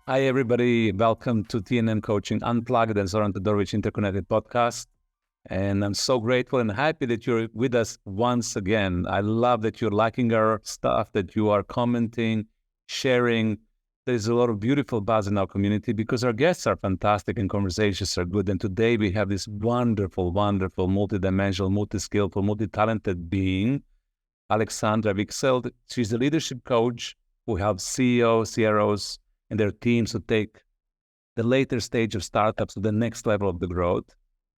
Hi, everybody. Welcome to TNM Coaching Unplugged and Zoran Todorovic Interconnected podcast. And I'm so grateful and happy that you're with us once again. I love that you're liking our stuff, that you are commenting, sharing. There's a lot of beautiful buzz in our community because our guests are fantastic and conversations are good. And today we have this wonderful, multidimensional, multi-skillful, multi-talented being, Alexandra Wicksell. She's a leadership coach who helps CEOs, CROs, and their teams to take the later stage of startups to the next level of the growth.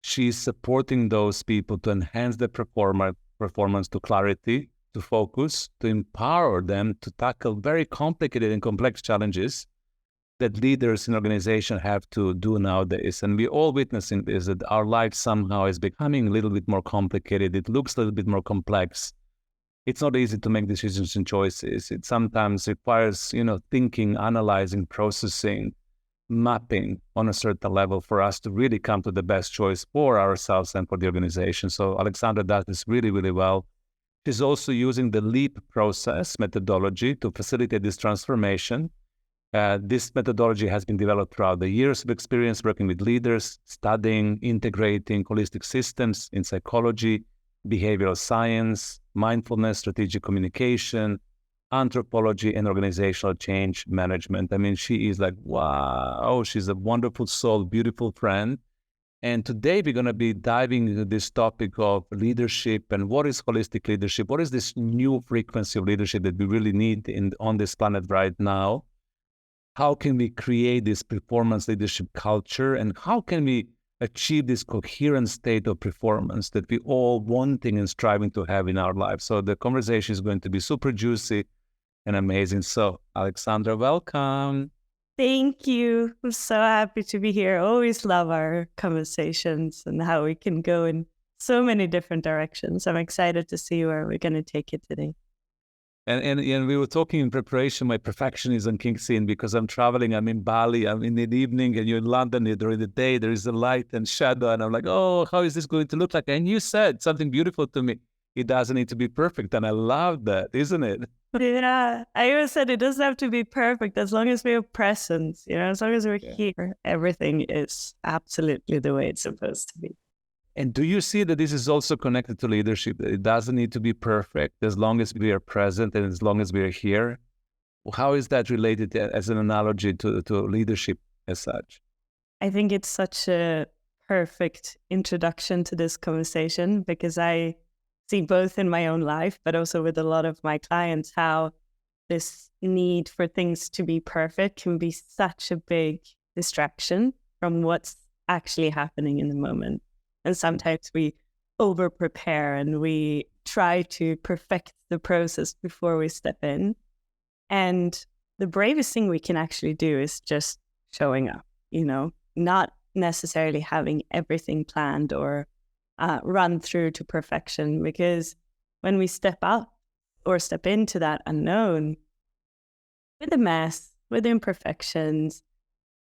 She's supporting those people to enhance their performance to clarity, to focus, to empower them to tackle very complicated and complex challenges that leaders in organizations have to do nowadays. And we're all witnessing this, that our life somehow is becoming a little bit more complicated. It looks a little bit more complex. It's not easy to make decisions and choices. It sometimes requires, thinking, analyzing, processing, mapping on a certain level for us to really come to the best choice for ourselves and for the organization. So Alexandra does this really, really well. She's also using the LEAP process methodology to facilitate this transformation. This methodology has been developed throughout the years of experience working with leaders, studying, integrating holistic systems in psychology, behavioral science, mindfulness, strategic communication, anthropology, and organizational change management. I mean, she is like, wow, she's a wonderful soul, beautiful friend. And today we're going to be diving into this topic of leadership and what is holistic leadership? What is this new frequency of leadership that we really need on this planet right now? How can we create this performance leadership culture? And how can we achieve this coherent state of performance that we all wanting and striving to have in our lives? So the conversation is going to be super juicy and amazing. So Alexandra, welcome. Thank you. I'm so happy to be here. Always love our conversations and how we can go in so many different directions. I'm excited to see where we're going to take it today. And we were talking in preparation, my perfectionism kicks in because I'm traveling, I'm in Bali, I'm in the evening, and you're in London during the day, there is a light and shadow, and I'm like, oh, how is this going to look like? And you said something beautiful to me. It doesn't need to be perfect, and I love that, isn't it? Yeah, I always said it doesn't have to be perfect as long as we have presence, as long as we're here, everything is absolutely the way it's supposed to be. And do you see that this is also connected to leadership? It doesn't need to be perfect as long as we are present and as long as we are here. How is that related as an analogy to leadership as such? I think it's such a perfect introduction to this conversation because I see both in my own life, but also with a lot of my clients, how this need for things to be perfect can be such a big distraction from what's actually happening in the moment. And sometimes we over-prepare and we try to perfect the process before we step in. And the bravest thing we can actually do is just showing up, not necessarily having everything planned or run through to perfection. Because when we step out or step into that unknown with a mess, with imperfections,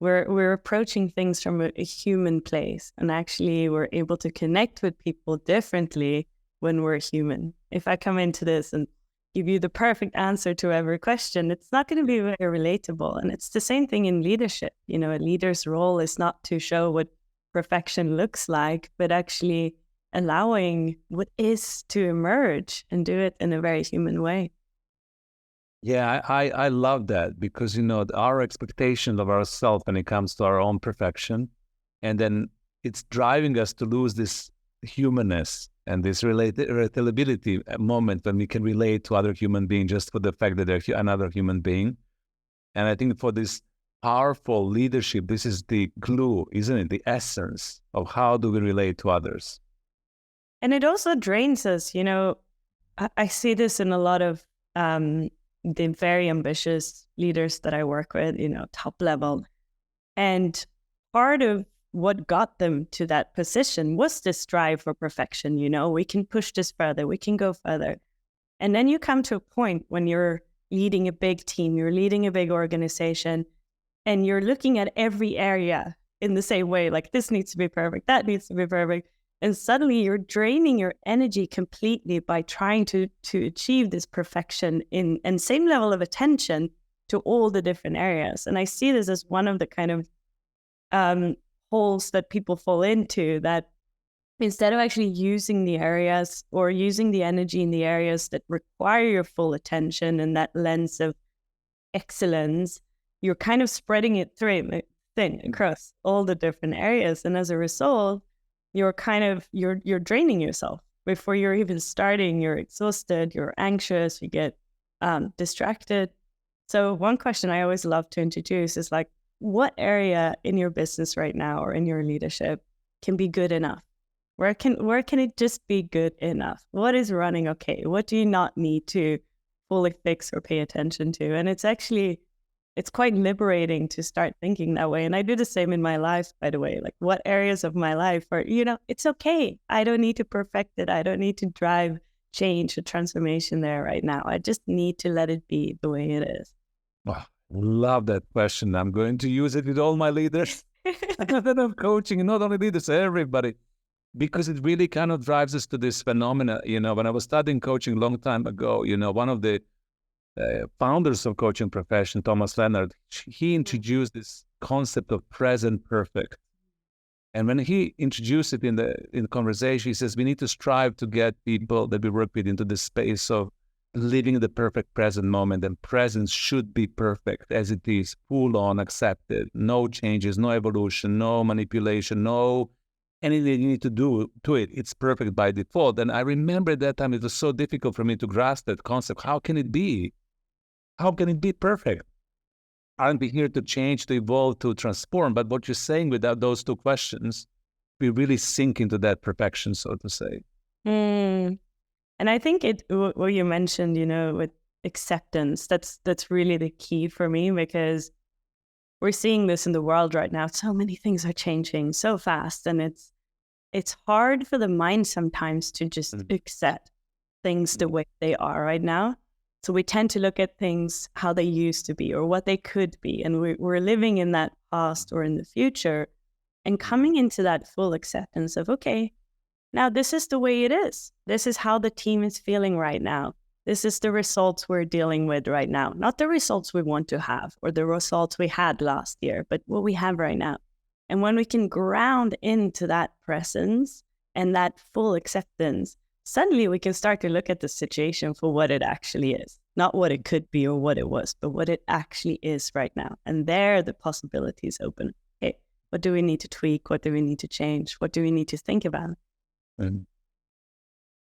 we're approaching things from a human place, and actually we're able to connect with people differently when we're human. If I come into this and give you the perfect answer to every question, it's not going to be very relatable. And it's the same thing in leadership. A leader's role is not to show what perfection looks like, but actually allowing what is to emerge and do it in a very human way. Yeah, I love that because, our expectation of ourselves when it comes to our own perfection, and then it's driving us to lose this humanness and this relatability moment when we can relate to other human beings just for the fact that they're another human being. And I think for this powerful leadership, this is the glue, isn't it? The essence of how do we relate to others. And it also drains us. I see this in a lot of the very ambitious leaders that I work with, top level. And part of what got them to that position was this drive for perfection. We can push this further, we can go further. And then you come to a point when you're leading a big team, you're leading a big organization, and you're looking at every area in the same way, like this needs to be perfect, that needs to be perfect. And suddenly you're draining your energy completely by trying to achieve this perfection and same level of attention to all the different areas. And I see this as one of the kind of holes that people fall into, that instead of actually using the areas or using the energy in the areas that require your full attention and that lens of excellence, you're kind of spreading it thin across all the different areas. And as a result, you're draining yourself before you're even starting. You're exhausted, you're anxious, you get distracted. So one question I always love to introduce is like, what area in your business right now or in your leadership can be good enough? Where can it just be good enough? What is running okay? What do you not need to fully fix or pay attention to? And it's quite liberating to start thinking that way. And I do the same in my life, by the way. Like, what areas of my life are, it's okay. I don't need to perfect it. I don't need to drive change or transformation there right now. I just need to let it be the way it is. Oh, love that question. I'm going to use it with all my leaders that I'm coaching, and not only leaders, everybody, because it really kind of drives us to this phenomena. When I was studying coaching a long time ago, one of the founders of coaching profession, Thomas Leonard, he introduced this concept of present perfect. And when he introduced it in the conversation, he says, we need to strive to get people that we work with into this space of living the perfect present moment. And presence should be perfect as it is, full on, accepted, no changes, no evolution, no manipulation, no anything you need to do to it. It's perfect by default. And I remember at that time, it was so difficult for me to grasp that concept. How can it be? How can it be perfect? Aren't we here to change, to evolve, to transform? But what you're saying without those two questions, we really sink into that perfection, so to say. And I think what you mentioned, with acceptance, that's really the key for me, because we're seeing this in the world right now. So many things are changing so fast, and it's hard for the mind sometimes to just accept things the way they are right now. So we tend to look at things how they used to be or what they could be. And we're living in that past or in the future, and coming into that full acceptance of, okay, now this is the way it is. This is how the team is feeling right now. This is the results we're dealing with right now. Not the results we want to have or the results we had last year, but what we have right now. And when we can ground into that presence and that full acceptance, suddenly we can start to look at the situation for what it actually is. Not what it could be or what it was, but what it actually is right now. And there the possibilities open. Okay, what do we need to tweak? What do we need to change? What do we need to think about? And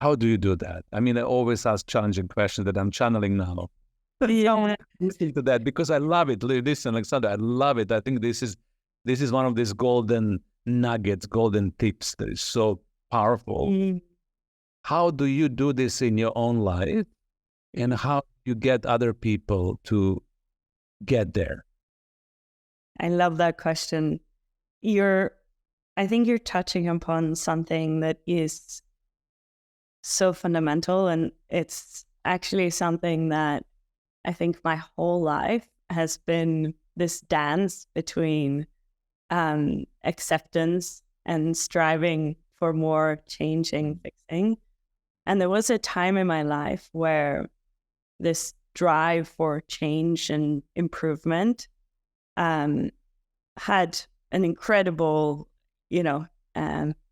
how do you do that? I mean, I always ask challenging questions that I'm channeling now. Yeah. Listening to that, because I love it. Listen, Alexandra, I love it. I think this is one of these golden nuggets, golden tips that is so powerful. How do you do this in your own life, and how you get other people to get there? I love that question. I think you're touching upon something that is so fundamental, and it's actually something that I think my whole life has been this dance between acceptance and striving for more changing, fixing. And there was a time in my life where this drive for change and improvement had an incredible,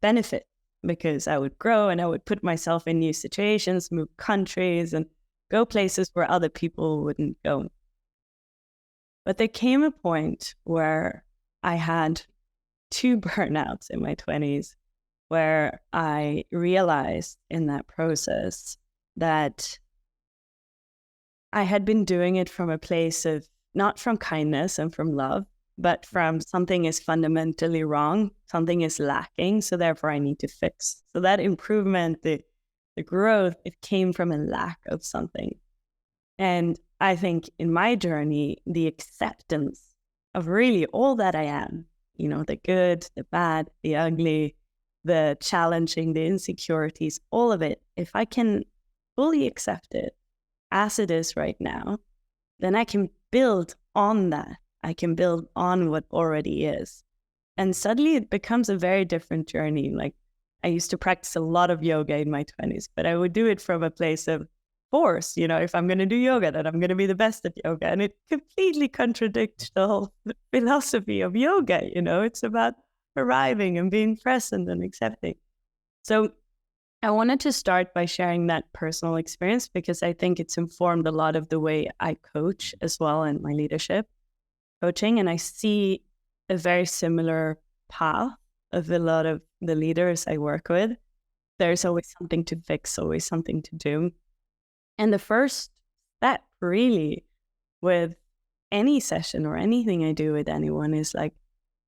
benefit, because I would grow and I would put myself in new situations, move countries, and go places where other people wouldn't go. But there came a point where I had 2 burnouts in my 20s, where I realized in that process that I had been doing it from a place of, not from kindness and from love, but from something is fundamentally wrong, something is lacking, so therefore I need to fix. So that improvement, the growth, it came from a lack of something. And I think in my journey, the acceptance of really all that I am, the good, the bad, the ugly, the challenging, the insecurities, all of it, if I can fully accept it as it is right now, then I can build on that. I can build on what already is. And suddenly it becomes a very different journey. Like, I used to practice a lot of yoga in my 20s, but I would do it from a place of force, if I'm going to do yoga, that I'm going to be the best at yoga. And it completely contradicts the whole philosophy of yoga. It's about arriving and being present and accepting. So I wanted to start by sharing that personal experience because I think it's informed a lot of the way I coach as well in my leadership coaching. And I see a very similar path of a lot of the leaders I work with. There's always something to fix, always something to do. And the first step really with any session or anything I do with anyone is like,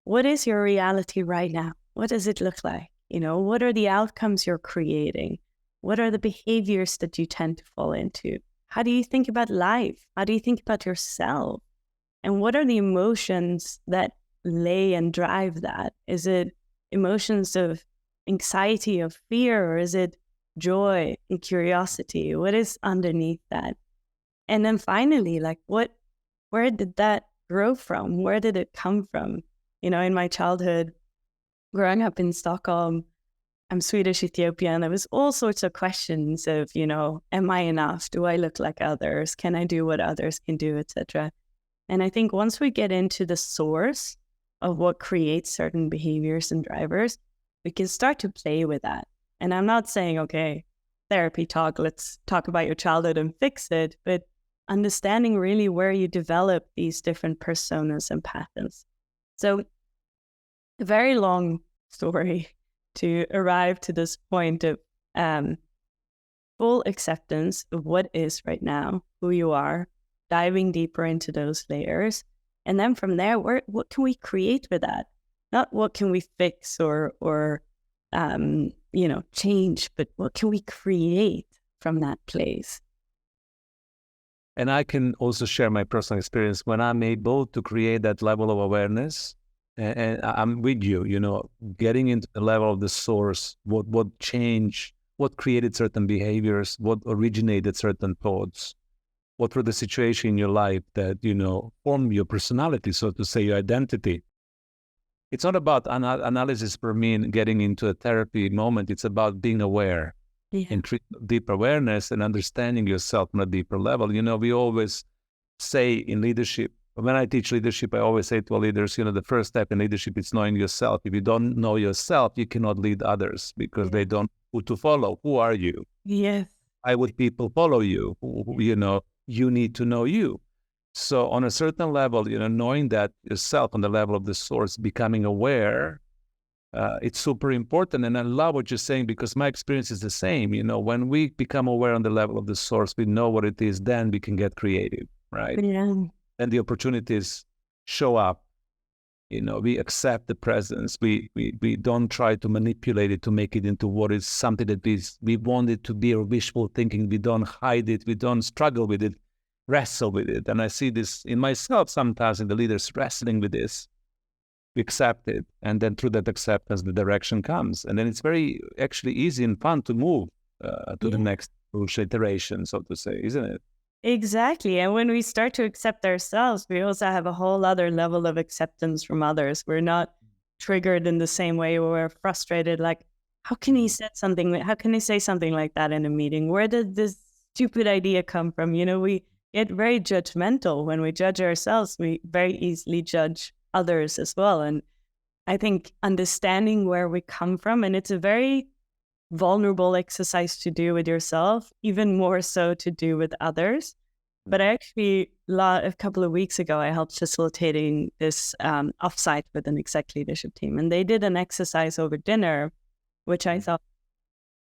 what is your reality right now? What does it look like? What are the outcomes you're creating? What are the behaviors that you tend to fall into? How do you think about life? How do you think about yourself? And what are the emotions that lay and drive that? Is it emotions of anxiety, of fear, or is it joy and curiosity? What is underneath that? And then finally, like where did that grow from? Where did it come from? In my childhood, growing up in Stockholm, I'm Swedish Ethiopian. There was all sorts of questions of, am I enough? Do I look like others? Can I do what others can do, etc.? And I think once we get into the source of what creates certain behaviors and drivers, we can start to play with that. And I'm not saying, okay, therapy talk, let's talk about your childhood and fix it, but understanding really where you develop these different personas and patterns. So a very long story to arrive to this point of full acceptance of what is right now, who you are, diving deeper into those layers. And then from there, what can we create with that? Not what can we fix or change, but what can we create from that place? And I can also share my personal experience when I'm able to create that level of awareness. And I'm with you, getting into the level of the source, what changed, what created certain behaviors, what originated certain thoughts, what were the situation in your life that, form your personality, so to say, your identity. It's not about analysis for me and getting into a therapy moment. It's about being aware and deep awareness and understanding yourself on a deeper level. We always say in leadership, when I teach leadership, I always say to our leaders, the first step in leadership is knowing yourself. If you don't know yourself, you cannot lead others because they don't know who to follow. Who are you? Yes. Why would people follow you? You need to know you. So on a certain level, knowing that yourself on the level of the source, becoming aware, it's super important. And I love what you're saying because my experience is the same. When we become aware on the level of the source, we know what it is, then we can get creative, right? Yeah. And the opportunities show up. We accept the presence. We don't try to manipulate it to make it into what is something that we want it to be, or wishful thinking. We don't hide it. We don't struggle with it, wrestle with it. And I see this in myself sometimes, in the leaders wrestling with this. We accept it. And then through that acceptance, the direction comes. And then it's very actually easy and fun to move to the next iteration, so to say, isn't it? Exactly. And when we start to accept ourselves, we also have a whole other level of acceptance from others. We're not triggered in the same way. We're frustrated. Like, how can he say something like that in a meeting? Where did this stupid idea come from? We get very judgmental. When we judge ourselves, we very easily judge others as well. And I think understanding where we come from, and it's a very vulnerable exercise to do with yourself, even more so to do with others. But I actually, a couple of weeks ago, I helped facilitating this offsite with an exec leadership team. And they did an exercise over dinner, which I thought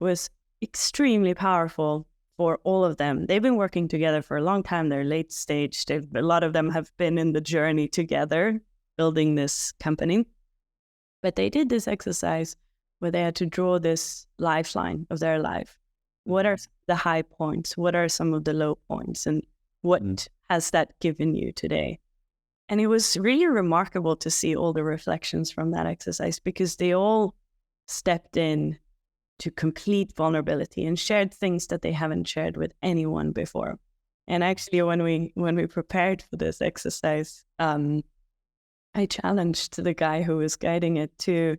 was extremely powerful for all of them. They've been working together for a long time. They're late stage. A lot of them have been in the journey together, building this company. But they did this exercise where they had to draw this lifeline of their life. What are the high points? What are some of the low points? And what has that given you today? And it was really remarkable to see all the reflections from that exercise, because they all stepped in to complete vulnerability and shared things that they haven't shared with anyone before. And actually, when we prepared for this exercise, I challenged the guy who was guiding it to,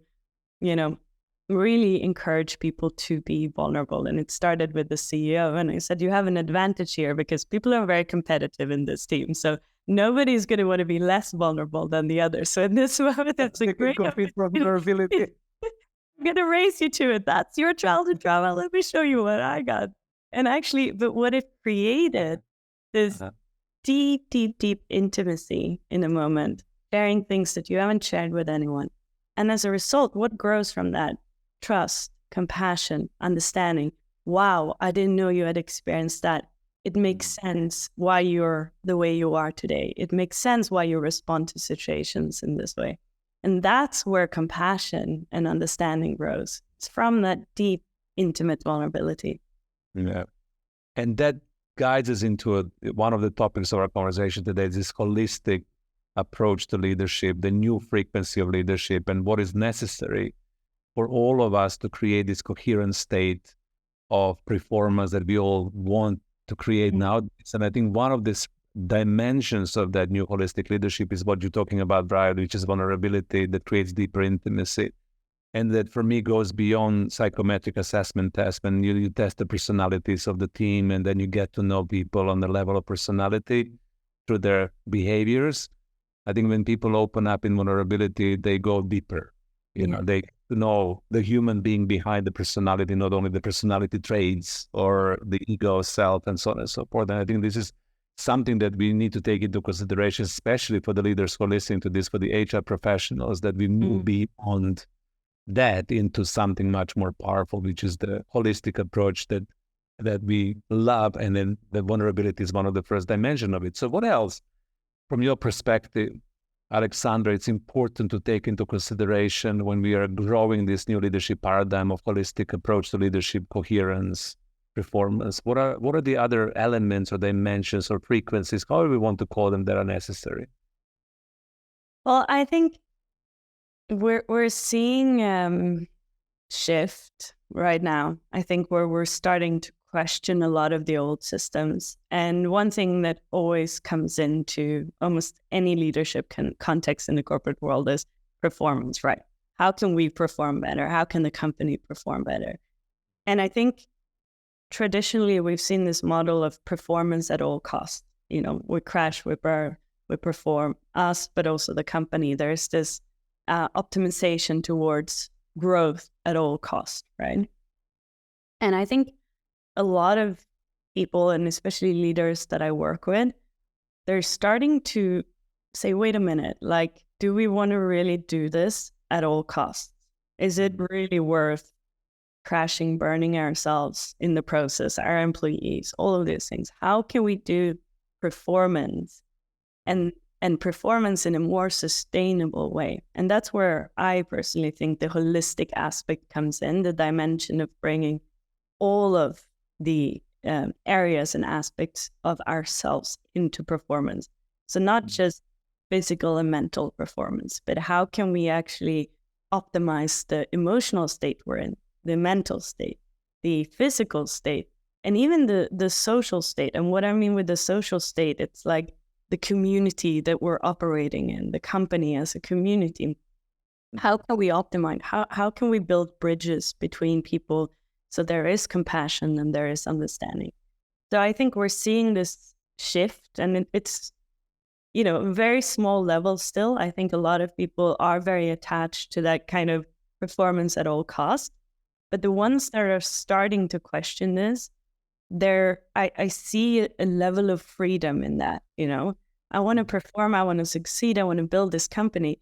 really encourage people to be vulnerable. And it started with the CEO. And I said, you have an advantage here because people are very competitive in this team. So nobody's going to want to be less vulnerable than the other. So in this moment, that's a great vulnerability. I'm going to race you to it. That's your childhood trauma. Let me show you what I got. And actually, but what it created is deep, deep, deep intimacy in a moment, sharing things that you haven't shared with anyone. And as a result, what grows from that? Trust, compassion, understanding. Wow, I didn't know you had experienced that. It makes sense why you're the way you are today. It makes sense why you respond to situations in this way. And that's where compassion and understanding grows. It's from that deep, intimate vulnerability. Yeah. And that guides us into one of the topics of our conversation today, this holistic approach to leadership, the new frequency of leadership, and what is necessary for all of us to create this coherent state of performance that we all want to create nowadays. And I think one of these dimensions of that new holistic leadership is what you're talking about, Brian, which is vulnerability that creates deeper intimacy. And that for me goes beyond psychometric assessment tests. When you test the personalities of the team and then you get to know people on the level of personality through their behaviors. I think when people open up in vulnerability, they go deeper. You know, they know the human being behind the personality, not only the personality traits or the ego, self, and so on and so forth. And I think this is something that we need to take into consideration, especially for the leaders who are listening to this, for the HR professionals, that we move beyond that into something much more powerful, which is the holistic approach that we love. And then the vulnerability is one of the first dimension of it. So what else, from your perspective, Alexandra, it's important to take into consideration when we are growing this new leadership paradigm of holistic approach to leadership, coherence, performance? What are the other elements or dimensions or frequencies, however we want to call them, that are necessary? Well, I think we're seeing shift right now. I think where we're starting to question a lot of the old systems. And one thing that always comes into almost any leadership context in the corporate world is performance, right? How can we perform better? How can the company perform better? And I think traditionally we've seen this model of performance at all costs. You know, we crash, we burn, we perform, us, but also the company. There's this optimization towards growth at all costs, right? And I think a lot of people, and especially leaders that I work with, they're starting to say, wait a minute, like, do we want to really do this at all costs? Is it really worth crashing, burning ourselves in the process, our employees, all of these things? How can we do performance and performance in a more sustainable way? And that's where I personally think the holistic aspect comes in, the dimension of bringing all of the areas and aspects of ourselves into performance. So not just physical and mental performance, but how can we actually optimize the emotional state we're in, the mental state, the physical state, and even the social state. And what I mean with the social state, it's like the community that we're operating in, the company as a community. How can we optimize? How can we build bridges between people so there is compassion and there is understanding? So I think we're seeing this shift, and it's, you know, very small level still. I think a lot of people are very attached to that kind of performance at all costs. But the ones that are starting to question this, I see a level of freedom in that, you know. I want to perform, I want to succeed, I want to build this company.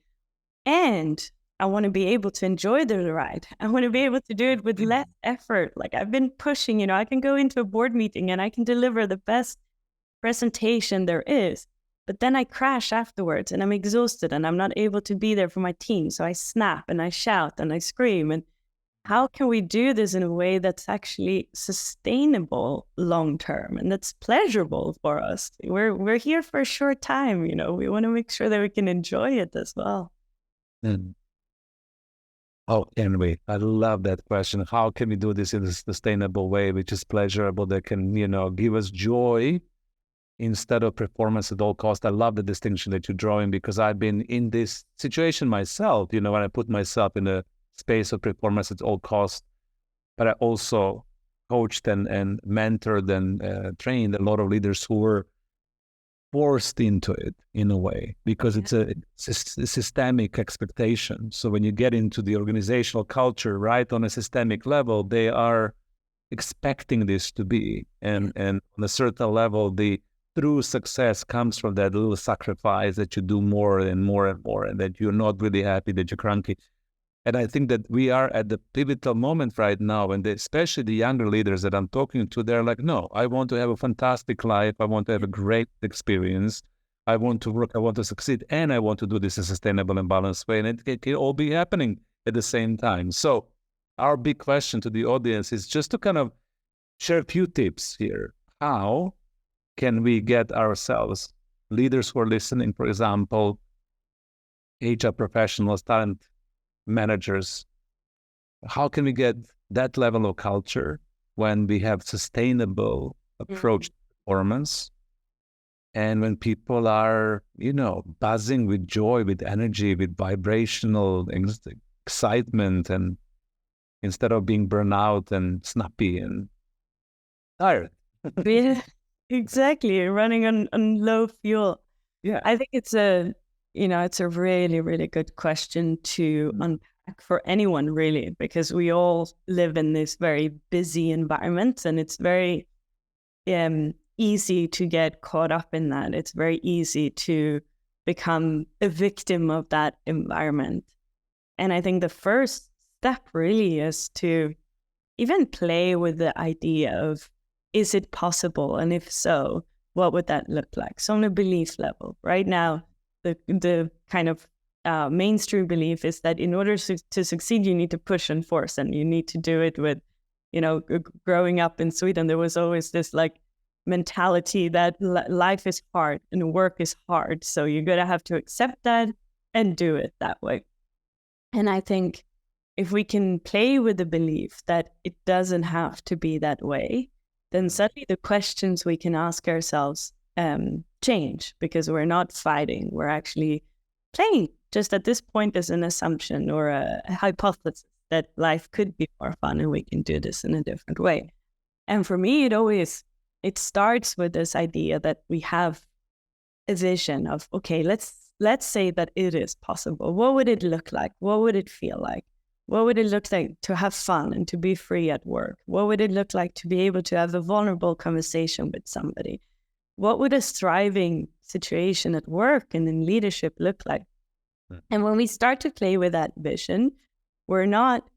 And I want to be able to enjoy the ride. I want to be able to do it with less effort. Like I've been pushing, you know, I can go into a board meeting and I can deliver the best presentation there is. But then I crash afterwards and I'm exhausted and I'm not able to be there for my team. So I snap and I shout and I scream. And how can we do this in a way that's actually sustainable long term and that's pleasurable for us? We're here for a short time, you know. We want to make sure that we can enjoy it as well. How can we? I love that question. How can we do this in a sustainable way, which is pleasurable, that can, you know, give us joy instead of performance at all costs? I love the distinction that you're drawing, because I've been in this situation myself, you know, when I put myself in a space of performance at all costs, but I also coached and mentored and trained a lot of leaders who were forced into it in a way, because it's a systemic expectation. So when you get into the organizational culture, right, on a systemic level, they are expecting this to be. And on a certain level, the true success comes from that little sacrifice that you do more and more and more, and that you're not really happy, that you're cranky. And I think that we are at the pivotal moment right now, and especially the younger leaders that I'm talking to, they're like, no, I want to have a fantastic life. I want to have a great experience. I want to work. I want to succeed. And I want to do this in a sustainable and balanced way. And it can all be happening at the same time. So our big question to the audience is just to kind of share a few tips here. How can we get ourselves, leaders who are listening, for example, HR professionals, talent managers, how can we get that level of culture when we have sustainable approach to performance, and when people are, buzzing with joy, with energy, with vibrational excitement, and instead of being burnt out and snappy and tired? Yeah, exactly. Running on low fuel. Yeah, I think it's a really, really good question to unpack for anyone, really, because we all live in this very busy environment, and it's very easy to get caught up in that. It's very easy to become a victim of that environment. And I think the first step really is to even play with the idea of, is it possible? And if so, what would that look like? So on a belief level, right now, the kind of mainstream belief is that in order to succeed, you need to push and force, and you need to do it with, growing up in Sweden, there was always this mentality that life is hard and work is hard. So you're going to have to accept that and do it that way. And I think if we can play with the belief that it doesn't have to be that way, then suddenly the questions we can ask ourselves change, because we're not fighting. We're actually playing, just at this point, as an assumption or a hypothesis that life could be more fun and we can do this in a different way. And for me, it starts with this idea that we have a vision of, okay, let's say that it is possible. What would it look like? What would it feel like? What would it look like to have fun and to be free at work? What would it look like to be able to have a vulnerable conversation with somebody? What would a thriving situation at work and in leadership look like? And when we start to play with that vision, we're not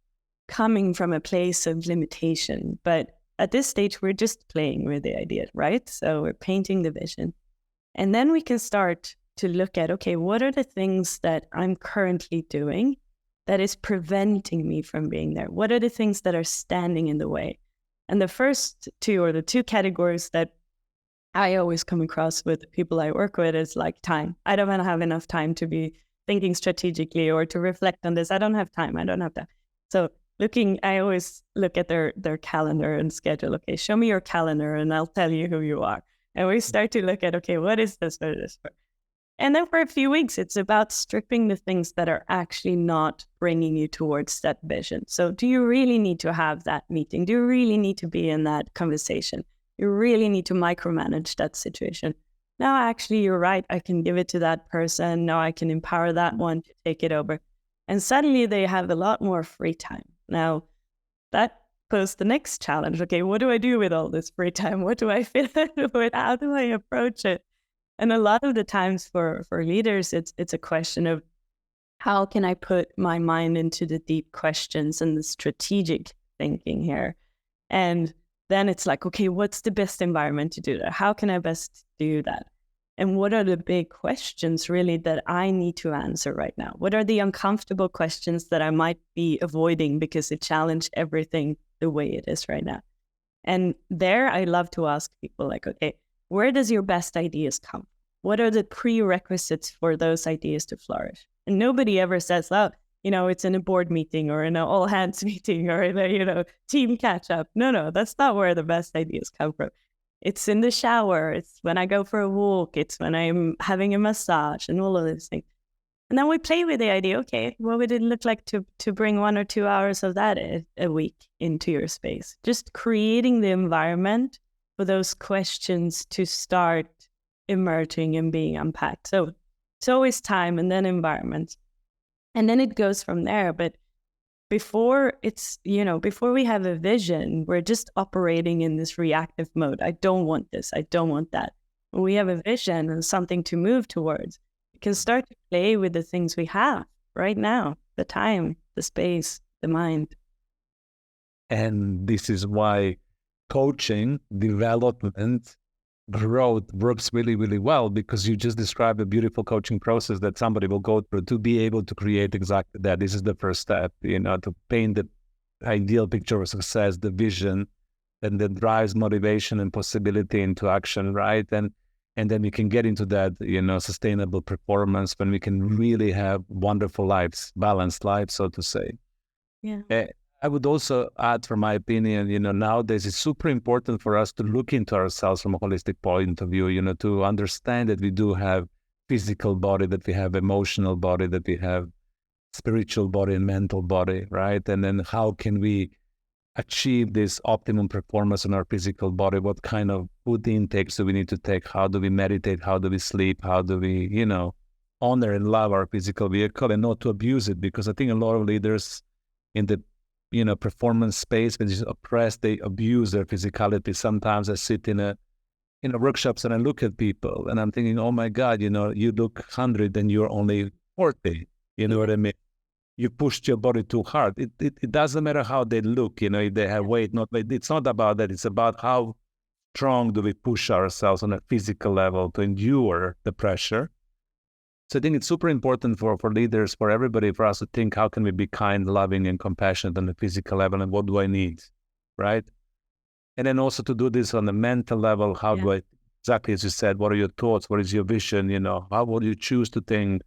coming from a place of limitation, but at this stage, we're just playing with the idea, right? So we're painting the vision. And then we can start to look at, okay, what are the things that I'm currently doing that is preventing me from being there? What are the things that are standing in the way? And the first two, or the two categories that I always come across with people I work with, is time. I don't want to have enough time to be thinking strategically or to reflect on this. I don't have time. So I always look at their calendar and schedule. Okay, show me your calendar and I'll tell you who you are. And we start to look at, okay, what is this? What is this for? And then for a few weeks, it's about stripping the things that are actually not bringing you towards that vision. So do you really need to have that meeting? Do you really need to be in that conversation? You really need to micromanage that situation. No, actually, you're right. I can give it to that person. No, I can empower that one to take it over. And suddenly they have a lot more free time. Now, that poses the next challenge. Okay, what do I do with all this free time? What do I fit with? How do I approach it? And a lot of the times for leaders, it's a question of, how can I put my mind into the deep questions and the strategic thinking here? And then it's like, okay, what's the best environment to do that? How can I best do that? And what are the big questions really that I need to answer right now? What are the uncomfortable questions that I might be avoiding because it challenge everything the way it is right now? And there I love to ask people okay, where does your best ideas come? What are the prerequisites for those ideas to flourish? And nobody ever says, oh, it's in a board meeting or in an all hands meeting or in a, team catch up. No, that's not where the best ideas come from. It's in the shower. It's when I go for a walk. It's when I'm having a massage and all of these things. And then we play with the idea, okay, what would it look like to bring 1 or 2 hours of that a week into your space? Just creating the environment for those questions to start emerging and being unpacked. So it's always time and then environment. And then it goes from there. But before we have a vision, we're just operating in this reactive mode. I don't want this. I don't want that. When we have a vision and something to move towards, we can start to play with the things we have right now, the time, the space, the mind. And this is why coaching, development, growth works really, really well, because you just described a beautiful coaching process that somebody will go through to be able to create exactly that. This is the first step, to paint the ideal picture of success, the vision, and that drives motivation and possibility into action, right? And then we can get into that, sustainable performance when we can really have wonderful lives, balanced lives, so to say. Yeah. I would also add, from my opinion, nowadays it's super important for us to look into ourselves from a holistic point of view, to understand that we do have physical body, that we have emotional body, that we have spiritual body and mental body, right? And then how can we achieve this optimum performance in our physical body? What kind of food intakes do we need to take? How do we meditate? How do we sleep? How do we, honor and love our physical vehicle and not to abuse it? Because I think a lot of leaders in the performance space, when they're oppressed, they abuse their physicality. Sometimes I sit in workshops and I look at people and I'm thinking, oh my God, you look 100 and you're only 40. You know what I mean? You pushed your body too hard. It doesn't matter how they look, if they have weight, not weight. It's not about that. It's about how strong do we push ourselves on a physical level to endure the pressure. So I think it's super important for leaders, for everybody, for us to think, how can we be kind, loving, and compassionate on the physical level, and what do I need, right? And then also to do this on the mental level, how do I, exactly as you said, what are your thoughts? What is your vision? How would you choose to think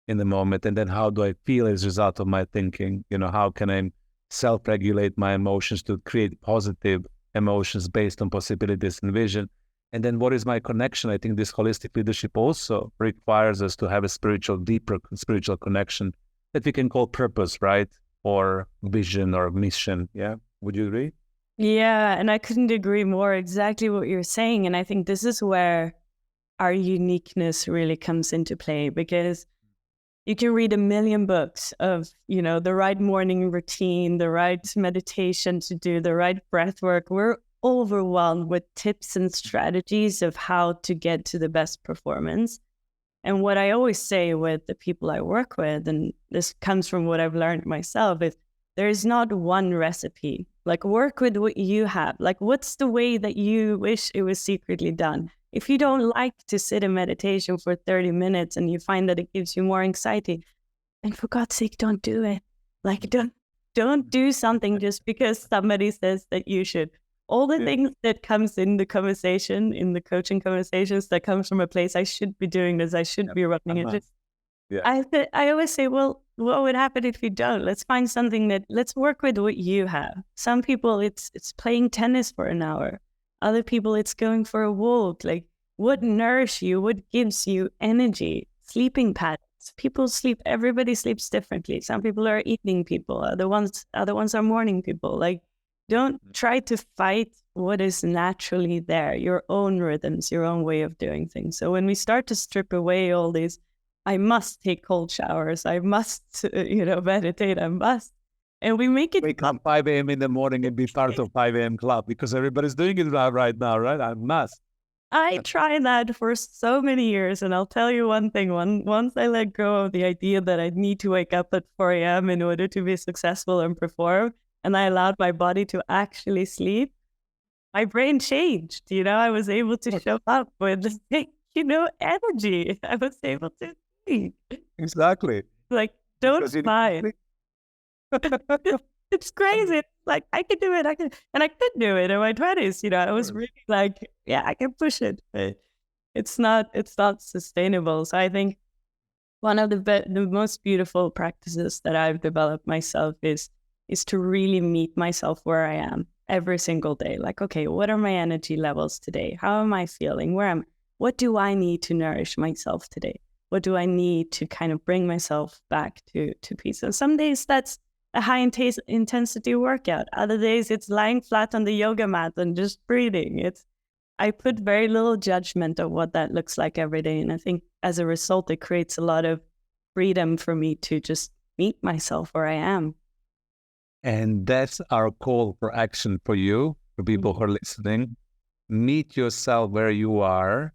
in the moment? And then how do I feel as a result of my thinking? How can I self-regulate my emotions to create positive emotions based on possibilities and vision? And then what is my connection? I think this holistic leadership also requires us to have a deeper spiritual connection that we can call purpose, right? Or vision or mission. Yeah. Would you agree? Yeah. And I couldn't agree more, exactly what you're saying. And I think this is where our uniqueness really comes into play, because you can read 1 million books of, the right morning routine, the right meditation to do, the right breath work. We're overwhelmed with tips and strategies of how to get to the best performance. And what I always say with the people I work with, and this comes from what I've learned myself, is there is not one recipe. Like, work with what you have. Like, what's the way that you wish it was secretly done? If you don't like to sit in meditation for 30 minutes and you find that it gives you more anxiety, then for God's sake, don't do it. Like, don't do something just because somebody says that you should. All the things that comes in the conversation, in the coaching conversations, that comes from a place, I should be doing this, I should be running it. I always say, well, what would happen if you don't? Let's find something let's work with what you have. Some people, it's playing tennis for an hour. Other people, it's going for a walk. Like, what nourishes you? What gives you energy? Sleeping patterns. People sleep, everybody sleeps differently. Some people are evening people. Other ones are morning people. Like, don't try to fight what is naturally there, your own rhythms, your own way of doing things. So when we start to strip away all these, I must take cold showers, I must, meditate, I must. And we make it... Wake up 5 a.m. in the morning and be part of 5 a.m. club, because everybody's doing it right now, right? I must. I tried that for so many years, and I'll tell you one thing. Once I let go of the idea that I need to wake up at 4 a.m. in order to be successful and perform, and I allowed my body to actually sleep, my brain changed. I was able to show up with, energy. I was able to sleep. Exactly. Like, don't fight. It's crazy. Like, I could do it. And I could do it in my 20s. I was really like, yeah, I can push it. But it's not sustainable. So I think one of the most beautiful practices that I've developed myself is to really meet myself where I am every single day. Like, okay, what are my energy levels today? How am I feeling? What do I need to nourish myself today? what do I need to kind of bring myself back to peace? And some days that's a high intensity workout. Other days it's lying flat on the yoga mat and just breathing. I put very little judgment of what that looks like every day. And I think as a result, it creates a lot of freedom for me to just meet myself where I am. And that's our call for action for you, for people who are listening. Meet yourself where you are.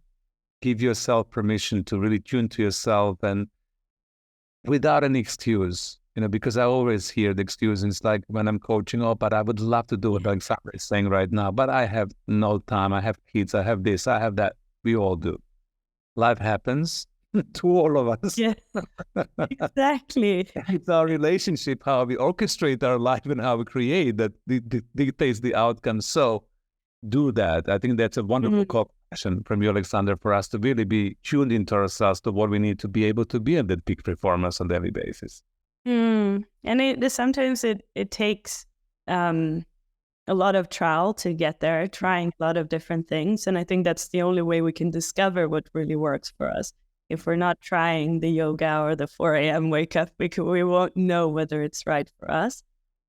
Give yourself permission to really tune to yourself, and without any excuse, because I always hear the excuse. It's like when I'm coaching, but I would love to do what Alexandra is saying right now, but I have no time. I have kids. I have this. I have that. We all do. Life happens to all of us. Yeah, exactly. It's our relationship, how we orchestrate our life and how we create that dictates the outcome. So do that. I think that's a wonderful call from you, Alexandra, for us to really be tuned into ourselves to what we need to be able to be at that peak performance on a daily basis. And sometimes it takes a lot of trial to get there, trying a lot of different things. And I think that's the only way we can discover what really works for us. If we're not trying the yoga or the 4 a.m. wake up, we won't know whether it's right for us.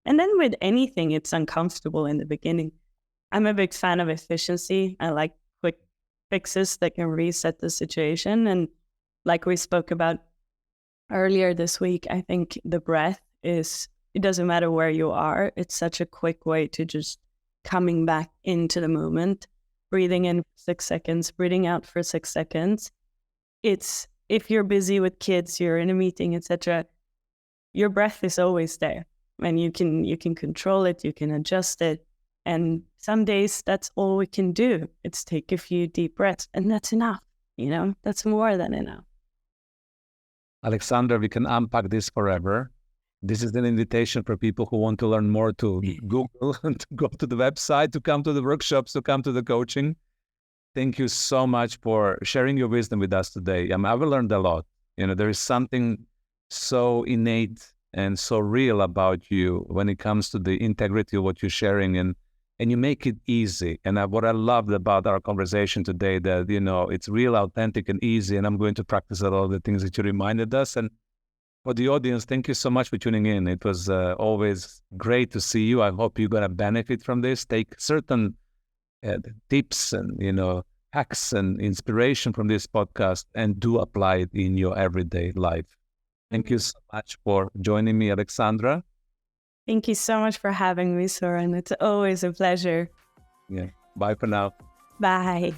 And then with anything, it's uncomfortable in the beginning. I'm a big fan of efficiency. I like quick fixes that can reset the situation. And like we spoke about earlier this week, I think the breath it doesn't matter where you are. It's such a quick way to just coming back into the moment, breathing in for 6 seconds, breathing out for 6 seconds. If you're busy with kids, you're in a meeting, etc., your breath is always there, and you can control it, you can adjust it. And some days that's all we can do. It's take a few deep breaths, and that's enough. That's more than enough. Alexandra, we can unpack this forever. This is an invitation for people who want to learn more to Google and to go to the website, to come to the workshops, to come to the coaching. Thank you so much for sharing your wisdom with us today. I've learned a lot. There is something so innate and so real about you when it comes to the integrity of what you're sharing, and you make it easy. And what I loved about our conversation today, that, it's real, authentic, and easy. And I'm going to practice a lot of the things that you reminded us. And for the audience, thank you so much for tuning in. It was always great to see you. I hope you're going to benefit from this. Take certain tips and, hacks and inspiration from this podcast and do apply it in your everyday life. Thank you so much for joining me, Alexandra. Thank you so much for having me, Soren. It's always a pleasure. Yeah. Bye for now. Bye.